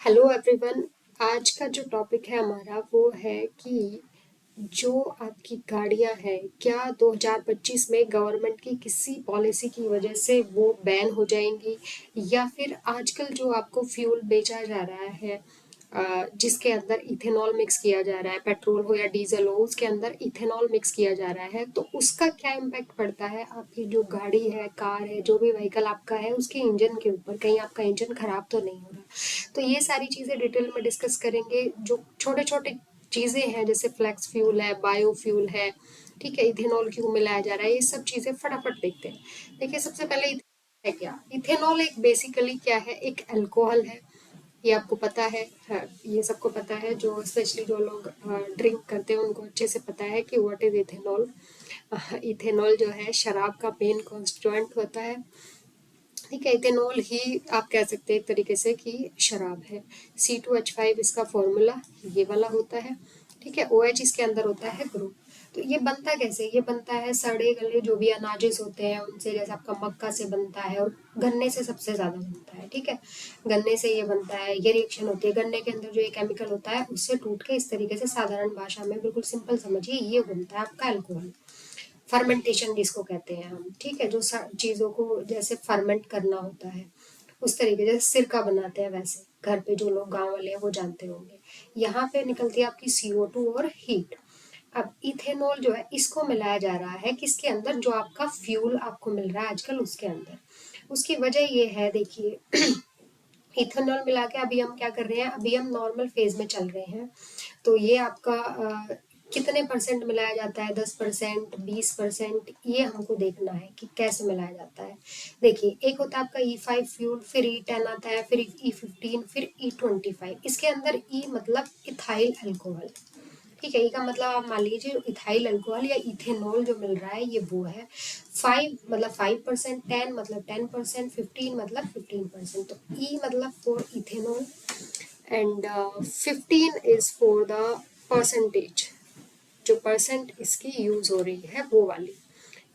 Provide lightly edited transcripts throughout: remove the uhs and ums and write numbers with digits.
Hello everyone. आज का जो टॉपिक है हमारा वो है कि जो आपकी गाड़ियां हैं क्या 2025 में गवर्नमेंट की किसी पॉलिसी की वजह से वो बैन हो जाएंगी, या फिर आजकल जो आपको फ्यूल बेचा जा रहा है जिसके अंदर इथेनॉल मिक्स किया जा रहा है, पेट्रोल हो या डीजल हो उसके अंदर इथेनॉल मिक्स किया जा रहा है, तो उसका क्या इम्पैक्ट पड़ता है आपकी जो गाड़ी है, कार है, जो भी व्हीकल आपका है उसके इंजन के ऊपर। कहीं आपका इंजन खराब तो नहीं हो रहा। तो ये सारी चीज़ें डिटेल में डिस्कस करेंगे। जो छोटे छोटे चीज़ें हैं जैसे फ्लैक्स फ्यूल है, बायोफ्यूल है, ठीक है, इथेनॉल क्यों मिलाया जा रहा है, ये सब चीज़ें फटाफट देखते हैं। देखिए, सबसे पहले है क्या इथेनॉल। एक बेसिकली क्या है, एक अल्कोहल है। ये आपको पता है, हाँ, ये सबको पता है। जो स्पेशली जो लोग ड्रिंक करते हैं उनको अच्छे से पता है कि व्हाट इज इथेनॉल। इथेनॉल जो है शराब का मेन कॉन्स्टिट्यूएंट होता है। ठीक है, इथेनॉल ही आप कह सकते हैं एक तरीके से कि शराब है। C2H5 इसका फॉर्मूला ये वाला होता है। ठीक है, OH इसके अंदर होता है ग्रुप। तो ये बनता कैसे, ये बनता है सड़े गले जो भी अनाजेस होते हैं उनसे, जैसे आपका मक्का से बनता है और गन्ने से सबसे ज्यादा बनता है। ठीक है, गन्ने से ये बनता है, ये रिएक्शन होती है। गन्ने के अंदर जो ये केमिकल होता है उससे टूट के इस तरीके से, साधारण भाषा में बिल्कुल सिंपल समझिए, ये बनता है आपका अल्कोहल। फर्मेंटेशन जिसको कहते हैं हम। ठीक है, जो चीज़ों को जैसे फर्मेंट करना होता है उस तरीके, जैसे सिरका बनाते हैं वैसे घर पे जो लोग गांव वाले हैं वो जानते होंगे। यहाँ पे निकलती है आपकी CO2 और हीट। अब इथेनॉल जो है इसको मिलाया जा रहा है किसके अंदर, जो आपका फ्यूल आपको मिल रहा है आजकल उसके अंदर। उसकी वजह ये है, देखिए, इथेनॉल मिला के अभी हम क्या कर रहे हैं, अभी हम नॉर्मल फेज में चल रहे हैं। तो ये आपका कितने परसेंट मिलाया जाता है, 10%, 20%, ये हमको देखना है कि कैसे मिलाया जाता है। देखिए, एक होता है आपका E5 फ्यूल, फिर E10 आता है, फिर E15, फिर E25। इसके अंदर ई मतलब इथाइल अल्कोहल। ठीक है, ई का मतलब आप मान लीजिए इथाइल अल्कोहल या इथेनॉल जो मिल रहा है ये वो है। 5 मतलब 5%, 10 मतलब 10%, 15 मतलब 15%। तो ई मतलब for ethanol and 15 is for the percentage, जो परसेंट इसकी यूज हो रही है वो वाली।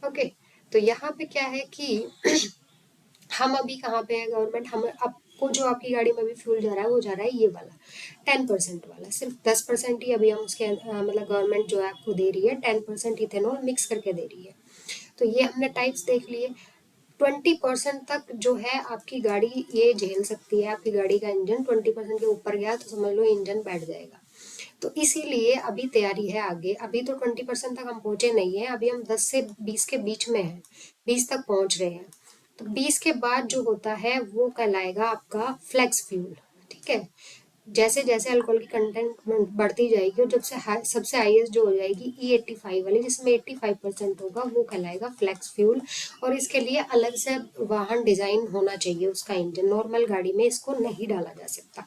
ओके, तो यहाँ पे क्या है कि हम अभी कहाँ पे है, गवर्नमेंट हम आपको जो आपकी गाड़ी में भी फ्यूल जा रहा है वो जा रहा है ये वाला 10% वाला। सिर्फ 10% ही अभी हम उसके मतलब गवर्नमेंट जो है आपको दे रही है, 10% इथेनॉल मिक्स करके दे रही है। तो ये हमने टाइप्स देख लिए। 20% तक जो है आपकी गाड़ी ये झेल सकती है। आपकी गाड़ी का इंजन 20% के ऊपर गया तो समझ लो इंजन बैठ जाएगा। तो इसीलिए अभी तैयारी है आगे। अभी तो 20% तक हम पहुंचे नहीं है, अभी हम 10 से 20 के बीच में हैं, 20 तक पहुंच रहे हैं। तो 20 के बाद जो होता है वो कहलाएगा आपका फ्लेक्स फ्यूल। ठीक है, जैसे जैसे अल्कोहल की कंटेंट बढ़ती जाएगी और जब से सबसे हाईएस्ट जो हो जाएगी E85 वाली, जिसमें 85% होगा, वो कहलाएगा फ्लेक्स फ्यूल। और इसके लिए अलग से वाहन डिजाइन होना चाहिए, उसका इंजन नॉर्मल गाड़ी में इसको नहीं डाला जा सकता।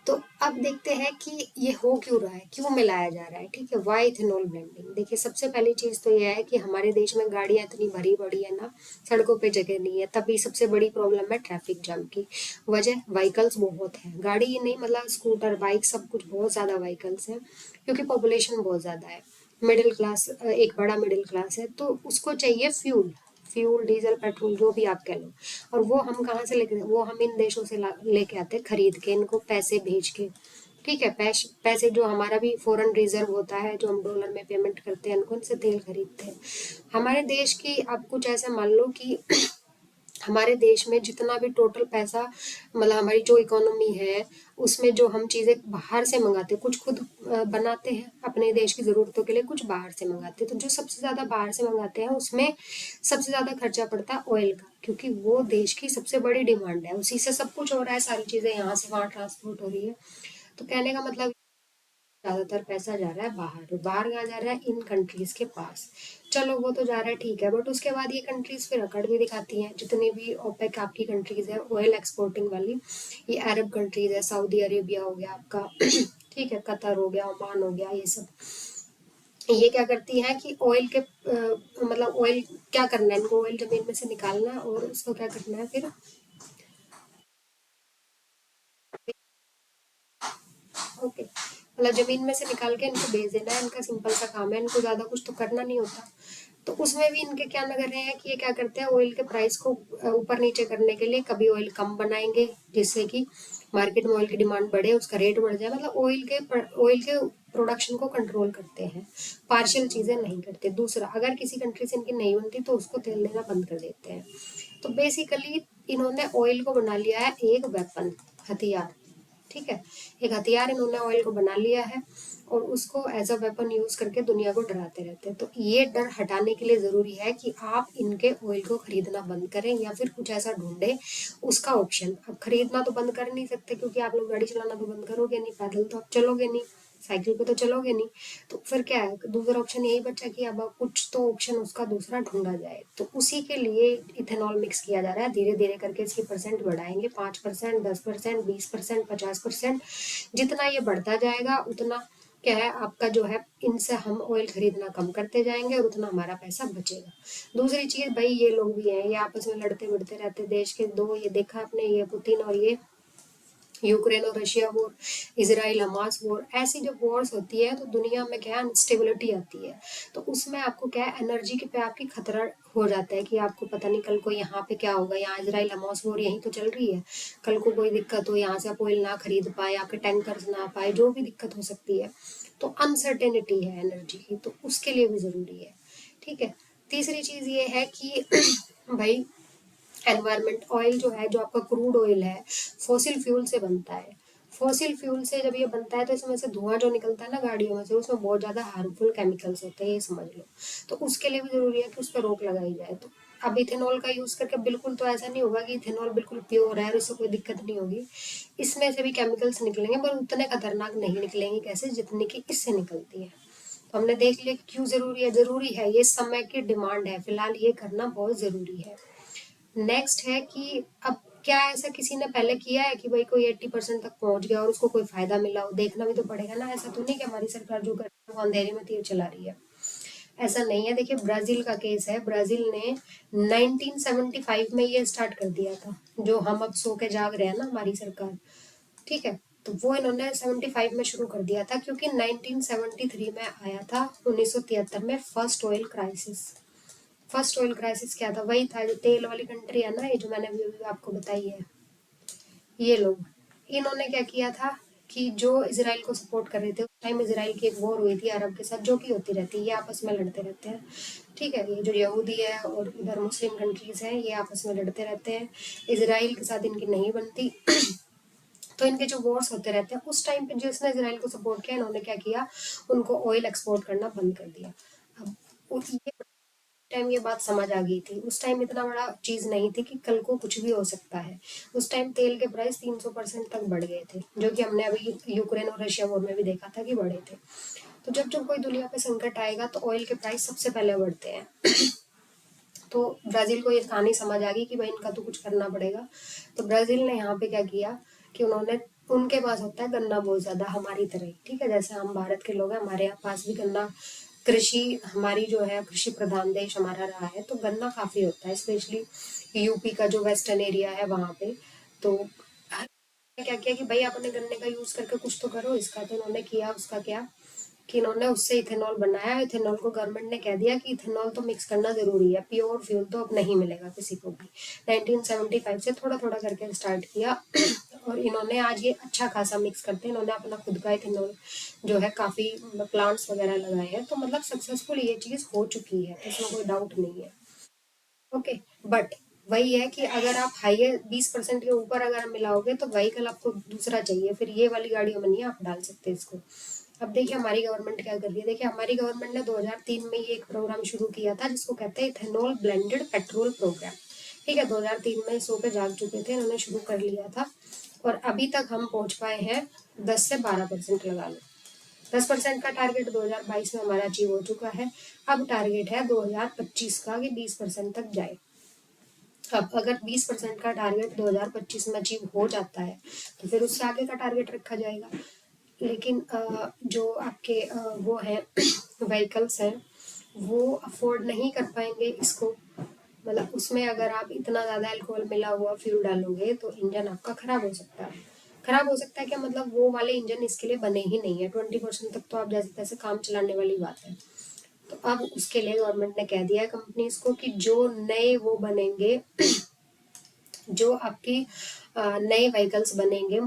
तो अब देखते हैं कि ये हो क्यों रहा है, क्यों मिलाया जा रहा है। ठीक है, वाई इथेनॉल ब्लेंडिंग। देखिए, सबसे पहली चीज तो ये है कि हमारे देश में गाड़ियां इतनी भरी पड़ी है ना, सड़कों पे जगह नहीं है। तभी सबसे बड़ी प्रॉब्लम है ट्रैफिक जाम की वजह। व्हीकल्स बहुत है, गाड़ी ही नहीं मतलब स्कूटर, बाइक, सब कुछ बहुत ज्यादा व्हीकल्स है, क्योंकि पॉपुलेशन बहुत ज्यादा है। मिडिल क्लास, एक बड़ा मिडिल क्लास है, तो उसको चाहिए फ्यूल। फ्यूल, डीजल, पेट्रोल, जो भी आप कह लो। और वो हम कहाँ से लेके, वो हम इन देशों से लेके आते हैं खरीद के, इनको पैसे भेज के। ठीक है, पैसे जो हमारा भी फॉरेन रिजर्व होता है, जो हम डॉलर में पेमेंट करते हैं उनको, उनसे तेल खरीदते हैं। हमारे देश की आप कुछ ऐसा मान लो कि हमारे देश में जितना भी टोटल पैसा, मतलब हमारी जो इकोनॉमी है उसमें जो हम चीज़ें बाहर से मंगाते हैं, कुछ खुद बनाते हैं अपने देश की ज़रूरतों के लिए, कुछ बाहर से मंगाते हैं। तो जो सबसे ज़्यादा बाहर से मंगाते हैं उसमें सबसे ज़्यादा खर्चा पड़ता है ऑयल का, क्योंकि वो देश की सबसे बड़ी डिमांड है, उसी से सब कुछ हो रहा है, सारी चीज़ें यहाँ से वहाँ ट्रांसपोर्ट हो रही है। तो कहने का मतलब ज्यादातर पैसा जा रहा है बाहर। बाहर कहाँ जा रहा है, इन कंट्रीज के पास। चलो वो तो जा रहा है, ठीक है, बट उसके बाद ये कंट्रीज फिर अकड़ भी दिखाती हैं। जितनी भी ओपेक आपकी कंट्रीज है ऑयल एक्सपोर्टिंग वाली, ये अरब कंट्रीज है, सऊदी अरेबिया हो गया आपका ठीक है, कतर हो गया, ओमान हो गया, ये सब। ये क्या करती है कि ऑयल के मतलब ऑयल क्या करना है इनको, ऑयल जमीन में से निकालना है और उसको क्या करना है फिर। ओके, मतलब जमीन में से निकाल के इनको बेच देना है, इनका सिंपल सा काम है, इनको ज्यादा कुछ तो करना नहीं होता। तो उसमें भी इनके क्या लग रहे हैं कि ये क्या करते हैं, ऑयल के प्राइस को ऊपर नीचे करने के लिए कभी ऑयल कम बनाएंगे जिससे कि मार्केट में ऑयल की डिमांड बढ़े, उसका रेट बढ़ जाए। मतलब ऑयल के प्रोडक्शन को कंट्रोल करते हैं, पार्शियल चीजें नहीं करते। दूसरा, अगर किसी कंट्री से इनकी नहीं बनती तो उसको तेल देना बंद कर देते हैं। तो बेसिकली इन्होंने ऑयल को बना लिया है एक वेपन, हथियार। ठीक है, एक हथियार इन्होंने ऑयल को बना लिया है और उसको एज अ वेपन यूज करके दुनिया को डराते रहते हैं। तो ये डर हटाने के लिए जरूरी है कि आप इनके ऑयल को खरीदना बंद करें या फिर कुछ ऐसा ढूंढे उसका ऑप्शन। अब खरीदना तो बंद कर नहीं सकते क्योंकि आप लोग गाड़ी चलाना तो बंद करोगे नहीं, पैदल तो आप चलोगे नहीं, साइकिल पे तो चलोगे नहीं। तो फिर क्या है, दूसरा ऑप्शन यही बचा कि अब कुछ तो ऑप्शन उसका दूसरा ढूंढा जाए। तो उसी के लिए इथेनॉल मिक्स किया जा रहा है, धीरे धीरे करके इसकी परसेंट बढ़ाएंगे, 5%, 10%, 20%, 50%। जितना ये बढ़ता जाएगा उतना क्या है, आपका जो है, इनसे हम ऑयल खरीदना कम करते जाएंगे और उतना हमारा पैसा बचेगा। दूसरी चीज भाई, ये लोग भी हैं, ये आपस में लड़ते बिड़ते रहते, देश के दो, ये देखा आपने, ये पुतिन और ये यूक्रेन और Russia war, Israel Hamas war. ऐसी जब वॉर्स होती है तो दुनिया में क्या अनस्टेबिलिटी आती है। तो उसमें आपको क्या है, एनर्जी के पे आपकी खतरा हो जाता है कि आपको पता नहीं कल को यहाँ पे क्या होगा। यहाँ इसराइल हमास वॉर यहीं तो चल रही है, कल को कोई दिक्कत हो, यहाँ से आप ऑयल ना खरीद पाए, आपके टैंकर्स ना पाए, जो भी दिक्कत हो सकती है। तो अनसर्टेनिटी है एनर्जी की, तो उसके लिए भी जरूरी है। ठीक है, तीसरी चीज ये है कि भाई एनवायरमेंट, ऑयल जो है, जो आपका क्रूड ऑयल है, फॉसिल फ्यूल से बनता है। फॉसिल फ्यूल से जब ये बनता है तो इसमें से धुआं जो निकलता है ना गाड़ियों में से, उसमें बहुत ज्यादा हार्मफुल केमिकल्स होते हैं, ये समझ लो। तो उसके लिए भी जरूरी है कि उस पर रोक लगाई जाए। तो अब इथेनॉल का यूज करके बिल्कुल तो ऐसा नहीं होगा कि इथेनॉल बिल्कुल प्योर है और इससे कोई दिक्कत नहीं होगी। इसमें से भी केमिकल्स निकलेंगे, पर उतने खतरनाक नहीं निकलेंगे कैसे जितने की इससे निकलती है। तो हमने देख लिया कि क्यों जरूरी है। जरूरी है, ये समय की डिमांड है, फिलहाल ये करना बहुत जरूरी है। नेक्स्ट है कि अब क्या ऐसा किसी ने पहले किया है कि भाई कोई 80% तक पहुंच गया और उसको कोई फायदा मिला हो? देखना भी तो पड़ेगा ना। ऐसा तो नहीं कि हमारी सरकार जो कर रही है वो अंधेरे में तीर चला रही है। ऐसा नहीं है। देखिए, ब्राजील का केस है। ब्राजील ने 1975 में ये स्टार्ट कर दिया था, जो हम अब सो के जाग रहे हैं ना, हमारी सरकार। ठीक है, तो वो इन्होंने 75 में शुरू कर दिया था क्योंकि 1973 में आया था, 1973 में first oil crisis. First oil crisis क्या था? वही था जो तेल वाली कंट्री है ना, ये जो मैंने अभी आपको बताई है, ये लोग, इन्होंने क्या किया था कि जो इसराइल को सपोर्ट कर रहे थे, उस टाइम इसराइल की एक वॉर हुई थी अरब के साथ, जो कि होती रहती है, ये आपस में लड़ते रहते हैं। ठीक है, ये जो यहूदी है और इधर मुस्लिम कंट्रीज हैं, ये आपस में लड़ते रहते हैं, इसराइल के साथ इनकी नहीं बनती। तो इनके जो वॉर्स होते रहते हैं, उस टाइम पे जिसने इसराइल को सपोर्ट किया, इन्होंने क्या किया, उनको ऑयल एक्सपोर्ट करना बंद कर दिया। अब ये टाइम ये बात समझ आ गई थी। उस टाइम इतना बड़ा चीज नहीं थी कि कल को कुछ भी हो सकता है। उस टाइम तेल के प्राइस 300% तक बढ़ गए थे, जो कि हमने अभी यूक्रेन और रशिया वॉर में भी देखा था कि बढ़े थे। तो जब जब कोई दुनिया पे संकट आएगा तो ऑयल के प्राइस सबसे पहले बढ़ते हैं। तो ब्राजील को ये कहानी समझ आ गई कि भाई इनका तो कुछ करना पड़ेगा। तो ब्राजील ने यहाँ पे क्या किया कि उन्होंने, उनके पास होता है गन्ना बहुत ज्यादा, हमारी तरह ही। ठीक है, जैसे हम भारत के लोग हैं, हमारे यहाँ पास भी गन्ना, कृषि हमारी जो है, कृषि प्रधान देश हमारा रहा है, तो गन्ना काफी होता है, स्पेशली यूपी का जो वेस्टर्न एरिया है वहां पे। तो क्या किया कि भाई अपने गन्ने का यूज करके कुछ तो करो इसका। तो उन्होंने किया, उसका क्या कि इन्होंने उससे इथेनॉल बनाया। इथेनॉल को गवर्नमेंट ने कह दिया कि इथेनॉल तो मिक्स करना जरूरी है, प्योर फ्यूल तो अब नहीं मिलेगा किसी को भी। 1975 से थोड़ा थोड़ा करके स्टार्ट किया और इन्होंने आज ये अच्छा खासा मिक्स करते हैं। इन्होंने अपना खुद का इथेनॉल जो है, काफी प्लांट्स वगैरह लगाए हैं। तो मतलब सक्सेसफुल ये चीज हो चुकी है, इसमें कोई डाउट नहीं है। ओके, बट वही है कि अगर आप हाइयर 20% के ऊपर अगर आप मिलाओगे तो व्हीकल आपको दूसरा चाहिए, फिर ये वाली गाड़ियों में नहीं आप डाल सकते इसको। अब देखिए हमारी गवर्नमेंट क्या कर रही है। देखिए, हमारी गवर्नमेंट ने 2003 में ये एक प्रोग्राम शुरू किया था जिसको कहते हैं इथेनॉल ब्लेंडेड पेट्रोल प्रोग्राम। ठीक है, 2003 में सो के जाग चुके थे, इन्होंने शुरू कर लिया था और अभी तक हम पहुंच पाए हैं 10 से 12% लगा लो। 10% का टारगेट 2022 में हमारा अचीव हो चुका है। अब टारगेट है 2025 का कि 20% तक जाए। अब अगर 20% का टारगेट 2025 में अचीव हो जाता है तो फिर उससे आगे का टारगेट रखा जाएगा। लेकिन जो आपके वो है व्हीकल्स हैं, वो अफोर्ड नहीं कर पाएंगे इसको। मतलब उसमें अगर आप इतना ज़्यादा अल्कोहल मिला हुआ फ्यूल डालोगे तो इंजन आपका खराब हो सकता है। खराब हो सकता है क्या, मतलब वो वाले इंजन इसके लिए बने ही नहीं है, 20% तक तो आप जैसे तैसे काम चलाने वाली बात है। तो अब उसके लिए गवर्नमेंट ने कह दिया है कंपनीज को कि जो नए वो बनेंगे, जो आपकी नए व्हीकल्स बनेंगे,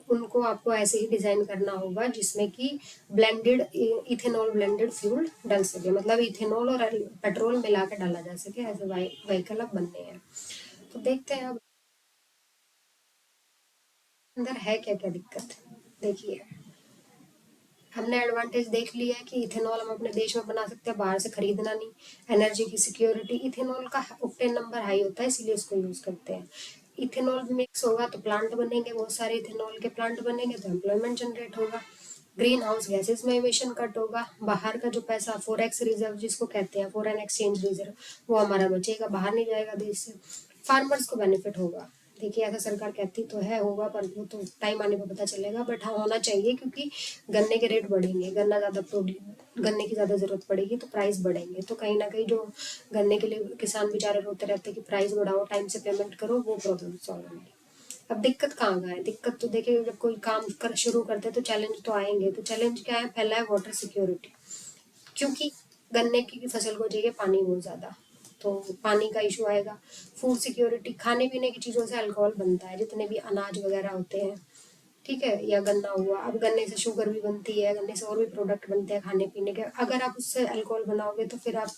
उनको आपको ऐसे ही डिजाइन करना होगा जिसमें कि ब्लेंडेड इथेनॉल ब्लेंडेड फ्यूल डल सके, मतलब इथेनॉल और पेट्रोल मिला के डाला जा सके, ऐसे व्हीकल अब बनने हैं। तो देखते हैं अब अंदर है क्या क्या दिक्कत। देखिए, हमने एडवांटेज देख लिया है कि इथेनॉल हम अपने देश में बना सकते हैं, बाहर से खरीदना नहीं। एनर्जी की सिक्योरिटी, इथेनॉल का ऑक्टेन नंबर हाई होता है इसीलिए इसको यूज करते हैं। इथेनॉल मिक्स होगा तो प्लांट बनेंगे, बहुत सारे इथेनॉल के प्लांट बनेंगे तो एम्प्लॉयमेंट जनरेट होगा, ग्रीन हाउस गैसेस में इमिशन कट होगा, बाहर का जो पैसा फॉरेक्स रिजर्व जिसको कहते हैं, फॉरेन एक्सचेंज रिजर्व, वो हमारा बचेगा, बाहर नहीं जाएगा देश से। फार्मर्स को बेनिफिट होगा। देखिए, ऐसा सरकार कहती तो है होगा, पर वो तो टाइम आने पर पता चलेगा, बट हाँ होना चाहिए, क्योंकि गन्ने के रेट बढ़ेंगे, गन्ने की ज़्यादा ज़रूरत पड़ेगी तो प्राइस बढ़ेंगे, तो कहीं ना कहीं जो गन्ने के लिए किसान बेचारे रोते रहते हैं कि प्राइस बढ़ाओ, टाइम से पेमेंट करो, वो प्रॉब्लम सॉल्व होंगी। अब दिक्कत कहाँ का है, दिक्कत तो देखिए, जब कोई काम कर शुरू करते हैं तो चैलेंज तो आएंगे। तो चैलेंज क्या है, पहला है वाटर सिक्योरिटी, क्योंकि गन्ने की फसल को चाहिए पानी बहुत ज़्यादा, तो पानी का इशू आएगा। फूड सिक्योरिटी, खाने पीने की चीज़ों से अल्कोहल बनता है, जितने भी अनाज वगैरह होते हैं, ठीक है, या गन्ना हुआ, अब गन्ने से शुगर भी बनती है, गन्ने से और भी प्रोडक्ट बनते हैं खाने पीने के, अगर आप उससे अल्कोहल बनाओगे तो फिर आप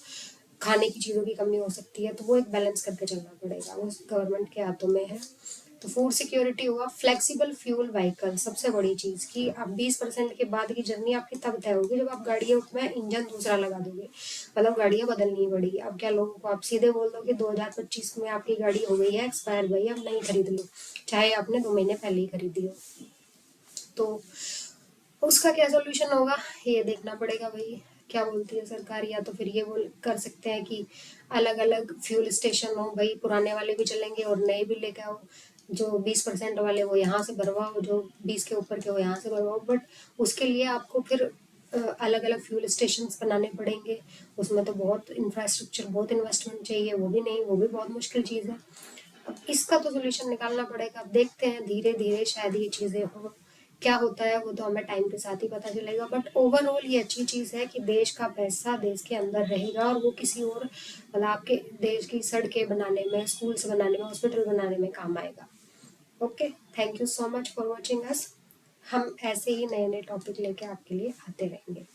खाने की चीज़ों की कमी हो सकती है, तो वो एक बैलेंस करके चलना पड़ेगा, वो गवर्नमेंट के हाथों में है। तो फूड सिक्योरिटी हुआ, फ्लेक्सिबल फ्यूल व्हीकल, सबसे बड़ी चीज़ कि आप 20% के बाद की जर्नी आपकी तब तय होगी जब आप गाड़ियों में इंजन दूसरा लगा दोगे, मतलब गाड़ियाँ बदलनी पड़ेगी। अब क्या, लोगों को आप सीधे बोल दो कि 2025 में आपकी गाड़ी हो गई है एक्सपायर गई, अब नहीं खरीद लो, चाहे आपने 2 महीने पहले ही खरीदी हो। तो उसका क्या सोल्यूशन होगा, ये देखना पड़ेगा भाई, क्या बोलती है सरकार। या तो फिर ये बोल कर सकते हैं कि अलग अलग फ्यूल स्टेशन हो भाई, पुराने वाले भी चलेंगे और नए भी लेके आओ, जो 20% वाले वो यहाँ से भरवाओ, जो 20 के ऊपर के वो यहाँ से भरवाओ, बट उसके लिए आपको फिर अलग अलग फ्यूल स्टेशन बनाने पड़ेंगे, उसमें तो बहुत इंफ्रास्ट्रक्चर, बहुत इन्वेस्टमेंट चाहिए, वो भी नहीं, वो भी बहुत मुश्किल चीज़ है। अब इसका तो सोल्यूशन निकालना पड़ेगा, अब देखते हैं धीरे धीरे शायद ये चीज़ें हो। क्या होता है वो तो हमें टाइम के साथ ही पता चलेगा, बट ओवरऑल ये अच्छी चीज़ है कि देश का पैसा देश के अंदर रहेगा और वो किसी और, मतलब आपके देश की सड़कें बनाने में, स्कूल्स बनाने में, हॉस्पिटल बनाने में काम आएगा। Okay, thank you so much for watching us. हम ऐसे ही नए नए टॉपिक लेके आपके लिए आते रहेंगे।